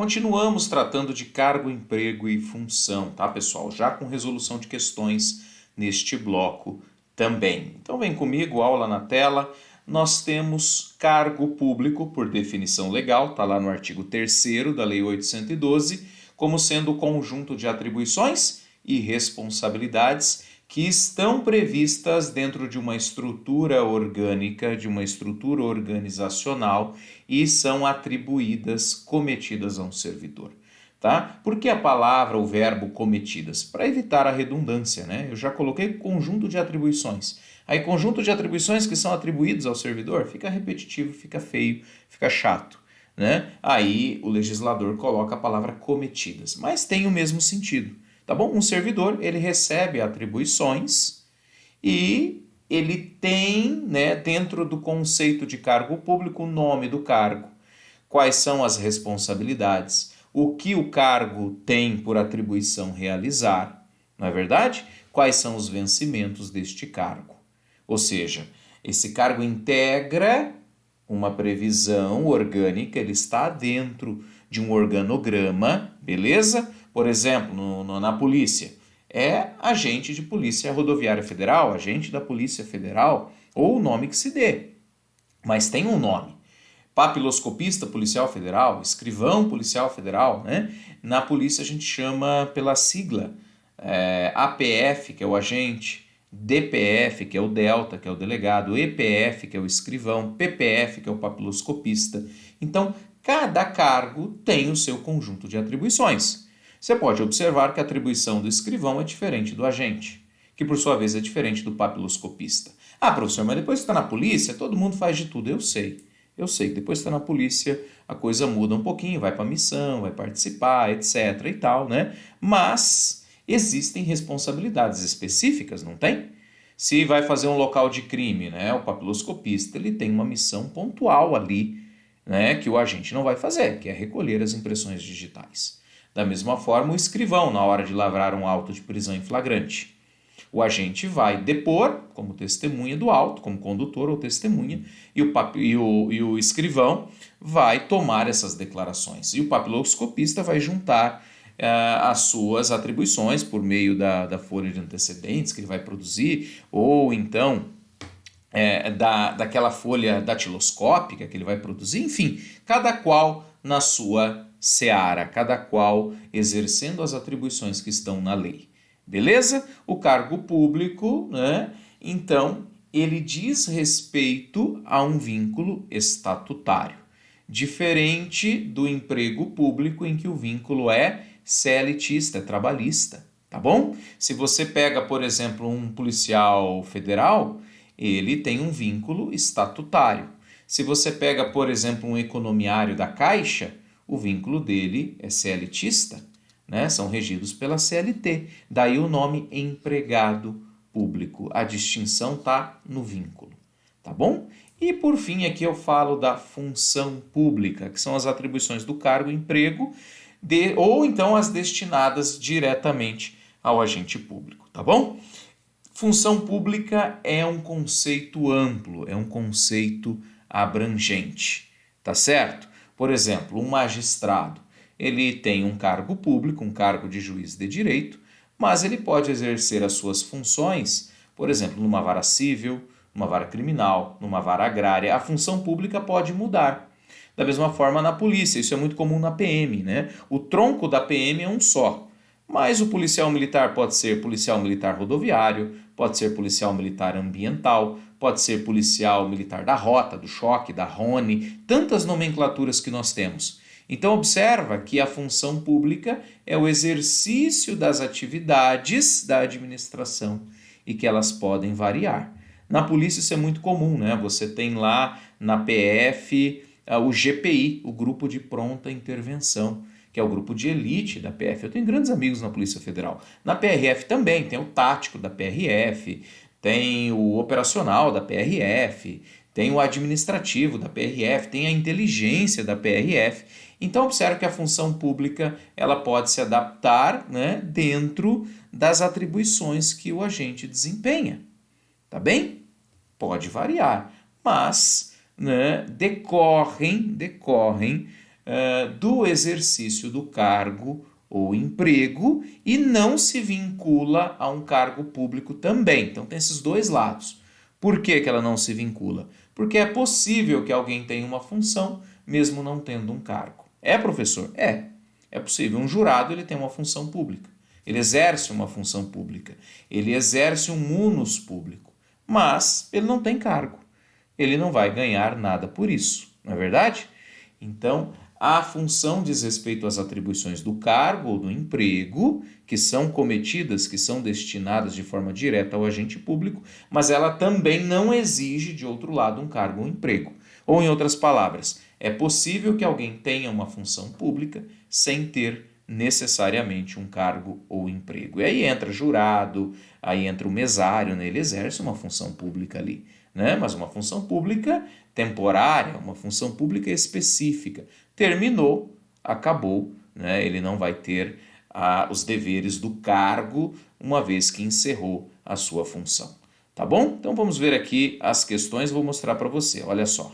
Continuamos tratando de cargo, emprego e função, tá, pessoal? Já com resolução de questões neste bloco também. Então vem comigo, aula na tela. Nós temos cargo público, por definição legal, está lá no artigo 3º da Lei 812, como sendo o conjunto de atribuições e responsabilidades que estão previstas dentro de uma estrutura orgânica, de uma estrutura organizacional e são atribuídas, cometidas a um servidor. Tá? Por que a palavra, o verbo cometidas? Para evitar a redundância, né? Eu já coloquei conjunto de atribuições. Aí conjunto de atribuições que são atribuídos ao servidor fica repetitivo, fica feio, fica chato, né? Aí o legislador coloca a palavra cometidas, mas tem o mesmo sentido, tá bom? Um servidor, ele recebe atribuições e ele tem, né, dentro do conceito de cargo público, o nome do cargo, quais são as responsabilidades, o que o cargo tem por atribuição realizar, não é verdade? Quais são os vencimentos deste cargo. Ou seja, esse cargo integra uma previsão orgânica, ele está dentro de um organograma, beleza? Por exemplo, na polícia, é agente de polícia rodoviária federal, agente da Polícia Federal, ou o nome que se dê, mas tem um nome. Papiloscopista policial federal, escrivão policial federal, né? Na polícia a gente chama pela sigla APF, que é o agente, DPF, que é o delta, que é o delegado, EPF, que é o escrivão, PPF, que é o papiloscopista. Então, cada cargo tem o seu conjunto de atribuições. Você pode observar que a atribuição do escrivão é diferente do agente, que por sua vez é diferente do papiloscopista. Ah, professor, mas depois que está na polícia, todo mundo faz de tudo. Eu sei que depois que está na polícia, a coisa muda um pouquinho, vai para a missão, vai participar, etc. e tal, né? Mas existem responsabilidades específicas, não tem? Se vai fazer um local de crime, né? O papiloscopista, ele tem uma missão pontual ali, né? Que o agente não vai fazer, que é recolher as impressões digitais. Da mesma forma, o escrivão, na hora de lavrar um auto de prisão em flagrante. O agente vai depor como testemunha do auto, como condutor ou testemunha, e o escrivão vai tomar essas declarações. E o papiloscopista vai juntar as suas atribuições por meio da folha de antecedentes que ele vai produzir, ou então daquela folha datiloscópica que ele vai produzir, enfim, cada qual na sua seara, cada qual exercendo as atribuições que estão na lei. Beleza? O cargo público, né? Então, ele diz respeito a um vínculo estatutário, diferente do emprego público em que o vínculo é CLTista, é trabalhista, tá bom? Se você pega, por exemplo, um policial federal, ele tem um vínculo estatutário. Se você pega, por exemplo, um economiário da Caixa, o vínculo dele é CLTista, né? São regidos pela CLT. Daí o nome empregado público. A distinção está no vínculo, tá bom? E por fim aqui eu falo da função pública, que são as atribuições do cargo, emprego, ou então as destinadas diretamente ao agente público, tá bom? Função pública é um conceito amplo, é um conceito abrangente, tá certo? Por exemplo, um magistrado, ele tem um cargo público, um cargo de juiz de direito, mas ele pode exercer as suas funções, por exemplo, numa vara civil, numa vara criminal, numa vara agrária. A função pública pode mudar. Da mesma forma na polícia, isso é muito comum na PM, né? O tronco da PM é um só, mas o policial militar pode ser policial militar rodoviário, pode ser policial militar ambiental, pode ser policial militar da rota, do choque, da RONE, tantas nomenclaturas que nós temos. Então observa que a função pública é o exercício das atividades da administração e que elas podem variar. Na polícia isso é muito comum, né? Você tem lá na PF o GPI, o Grupo de Pronta Intervenção, que é o grupo de elite da PF. Eu tenho grandes amigos na Polícia Federal. Na PRF também, tem o tático da PRF, tem o operacional da PRF, tem o administrativo da PRF, tem a inteligência da PRF. Então observe que a função pública ela pode se adaptar, né, dentro das atribuições que o agente desempenha. Tá bem? Pode variar, mas, né, decorrem do exercício do cargo ou emprego e não se vincula a um cargo público também. Então tem esses dois lados. Por que que ela não se vincula? Porque é possível que alguém tenha uma função mesmo não tendo um cargo. É, professor? É. É possível. Um jurado ele tem uma função pública. Ele exerce uma função pública. Ele exerce um munus público. Mas ele não tem cargo. Ele não vai ganhar nada por isso. Não é verdade? Então, a função diz respeito às atribuições do cargo ou do emprego, que são cometidas, que são destinadas de forma direta ao agente público, mas ela também não exige, de outro lado, um cargo ou emprego. Ou, em outras palavras, é possível que alguém tenha uma função pública sem ter necessariamente um cargo ou emprego. E aí entra jurado, aí entra o mesário, né? Ele exerce uma função pública ali, né? Mas uma função pública temporária, uma função pública específica. Terminou, acabou, né? Ele não vai ter os deveres do cargo uma vez que encerrou a sua função. Tá bom? Então vamos ver aqui as questões, vou mostrar para você, olha só.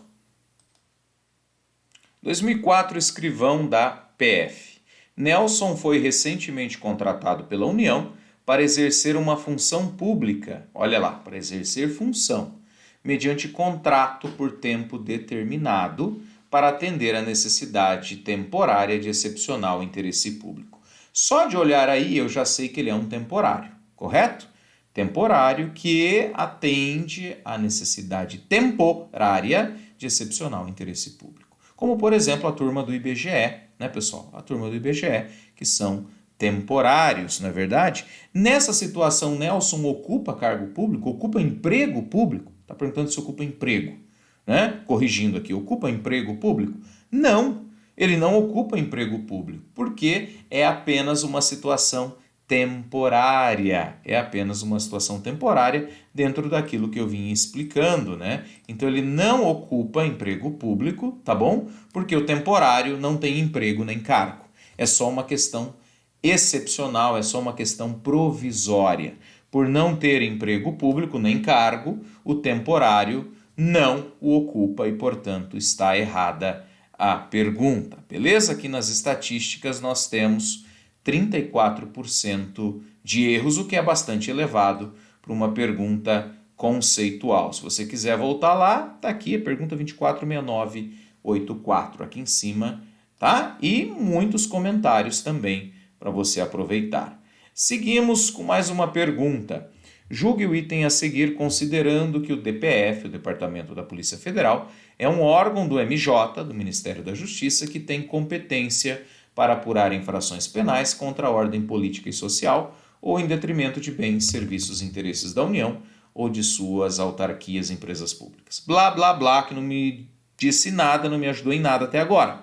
2004, escrivão da PF. Nelson foi recentemente contratado pela União para exercer uma função pública, olha lá, para exercer função, mediante contrato por tempo determinado para atender a necessidade temporária de excepcional interesse público. Só de olhar aí eu já sei que ele é um temporário, correto? Temporário que atende à necessidade temporária de excepcional interesse público. Como, por exemplo, a turma do IBGE, né, pessoal? A turma do IBGE, que são temporários, não é verdade? Nessa situação, Nelson ocupa cargo público, ocupa emprego público. Está perguntando se ocupa emprego, né? Corrigindo aqui, ocupa emprego público? Não, ele não ocupa emprego público, porque é apenas uma situação temporária. É apenas uma situação temporária dentro daquilo que eu vim explicando, né? Então ele não ocupa emprego público, tá bom? Porque o temporário não tem emprego nem cargo. É só uma questão excepcional, é só uma questão provisória. Por não ter emprego público nem cargo, o temporário não o ocupa e, portanto, está errada a pergunta. Beleza? Aqui nas estatísticas nós temos 34% de erros, o que é bastante elevado para uma pergunta conceitual. Se você quiser voltar lá, está aqui a pergunta 246984, aqui em cima, tá? E muitos comentários também para você aproveitar. Seguimos com mais uma pergunta. Julgue o item a seguir considerando que o DPF, o Departamento da Polícia Federal, é um órgão do MJ, do Ministério da Justiça, que tem competência para apurar infrações penais contra a ordem política e social ou em detrimento de bens, serviços e interesses da União ou de suas autarquias e empresas públicas. Blá, blá, blá, que não me disse nada, não me ajudou em nada até agora.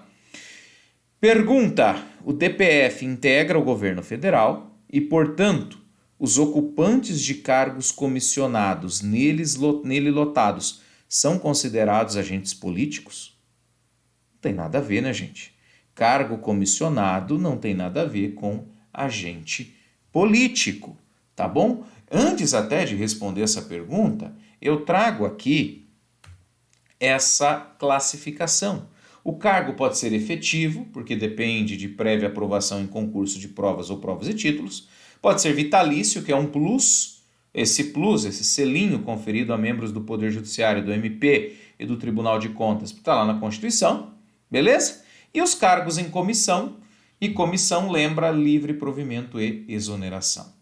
Pergunta: o DPF integra o governo federal e, portanto, os ocupantes de cargos comissionados nele lotados são considerados agentes políticos? Não tem nada a ver, né, gente? Cargo comissionado não tem nada a ver com agente político, tá bom? Antes até de responder essa pergunta, eu trago aqui essa classificação. O cargo pode ser efetivo, porque depende de prévia aprovação em concurso de provas ou provas e títulos. Pode ser vitalício, que é um plus, esse selinho conferido a membros do Poder Judiciário, do MP e do Tribunal de Contas, está lá na Constituição, beleza? E os cargos em comissão, e comissão lembra livre provimento e exoneração,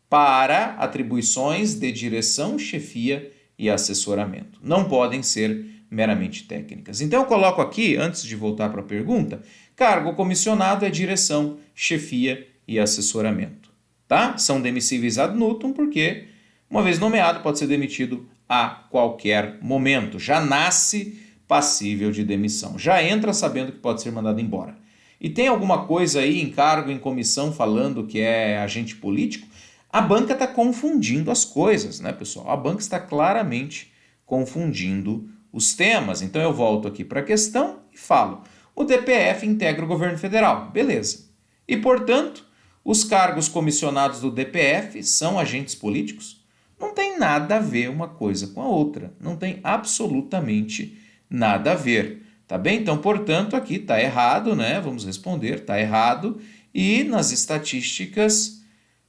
para atribuições de direção, chefia e assessoramento. Não podem ser meramente técnicas. Então eu coloco aqui, antes de voltar para a pergunta, cargo comissionado é direção, chefia e assessoramento. Tá? São demissíveis ad nutum porque, uma vez nomeado, pode ser demitido a qualquer momento. Já nasce passível de demissão. Já entra sabendo que pode ser mandado embora. E tem alguma coisa aí em cargo, em comissão, falando que é agente político? A banca está confundindo as coisas, né, pessoal? A banca está claramente confundindo os temas. Então eu volto aqui para a questão e falo: o DPF integra o governo federal. Beleza. E, portanto, os cargos comissionados do DPF são agentes políticos? Não tem nada a ver uma coisa com a outra. Não tem absolutamente nada a ver, Tá bem? Então, portanto, aqui está errado, né? Vamos responder, está errado. E nas estatísticas,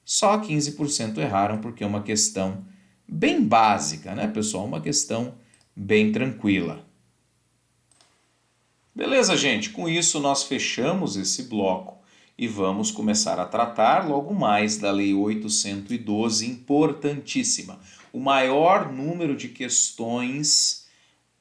só 15% erraram, porque é uma questão bem básica, né, pessoal? Uma questão bem tranquila. Beleza, gente? Com isso, nós fechamos esse bloco e vamos começar a tratar logo mais da Lei 812, importantíssima. O maior número de questões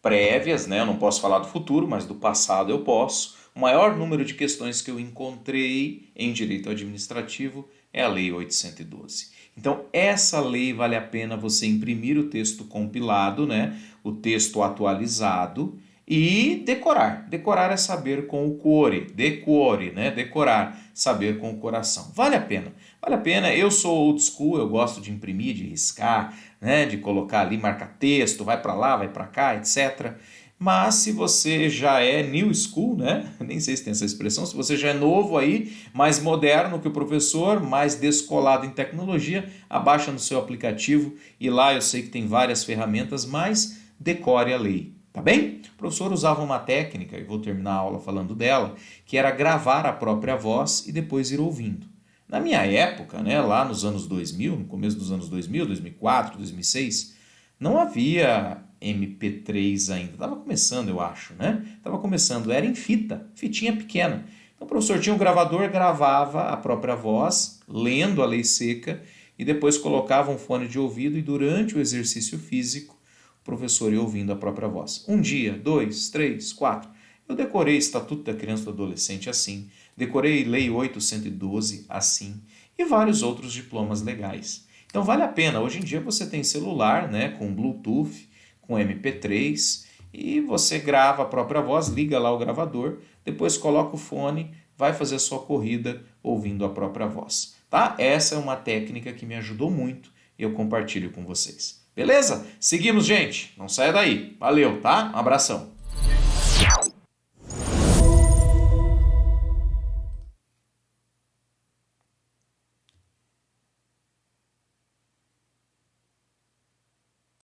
prévias, né? Eu não posso falar do futuro, mas do passado eu posso. O maior número de questões que eu encontrei em direito administrativo é a Lei 812. Então, essa lei vale a pena você imprimir o texto compilado, né? O texto atualizado e decorar. Decorar é saber com o cuore, decore, né? Decorar, saber com o coração. Vale a pena. Vale a pena. Eu sou old school, eu gosto de imprimir, de riscar, né? De colocar ali, marcar texto, vai para lá, vai para cá, etc. Mas se você já é new school, né? Nem sei se tem essa expressão, se você já é novo aí, mais moderno que o professor, mais descolado em tecnologia, abaixa no seu aplicativo e lá eu sei que tem várias ferramentas, mas decore a lei. Tá bem? O professor usava uma técnica, e vou terminar a aula falando dela, que era gravar a própria voz e depois ir ouvindo. Na minha época, né, lá nos anos 2000, no começo dos anos 2000, 2004, 2006, não havia MP3 ainda. Estava começando, eu acho, né? Estava começando, era em fita, fitinha pequena. Então o professor tinha um gravador, gravava a própria voz, lendo a lei seca, e depois colocava um fone de ouvido e durante o exercício físico, o professor ia ouvindo a própria voz. Um dia, 2, 3, 4. Eu decorei Estatuto da Criança e do Adolescente assim, decorei Lei 812 assim e vários outros diplomas legais. Então vale a pena. Hoje em dia você tem celular, né, com Bluetooth, com MP3 e você grava a própria voz, liga lá o gravador, depois coloca o fone, vai fazer a sua corrida ouvindo a própria voz. Tá? Essa é uma técnica que me ajudou muito e eu compartilho com vocês. Beleza? Seguimos, gente. Não saia daí. Valeu, tá? Um abração.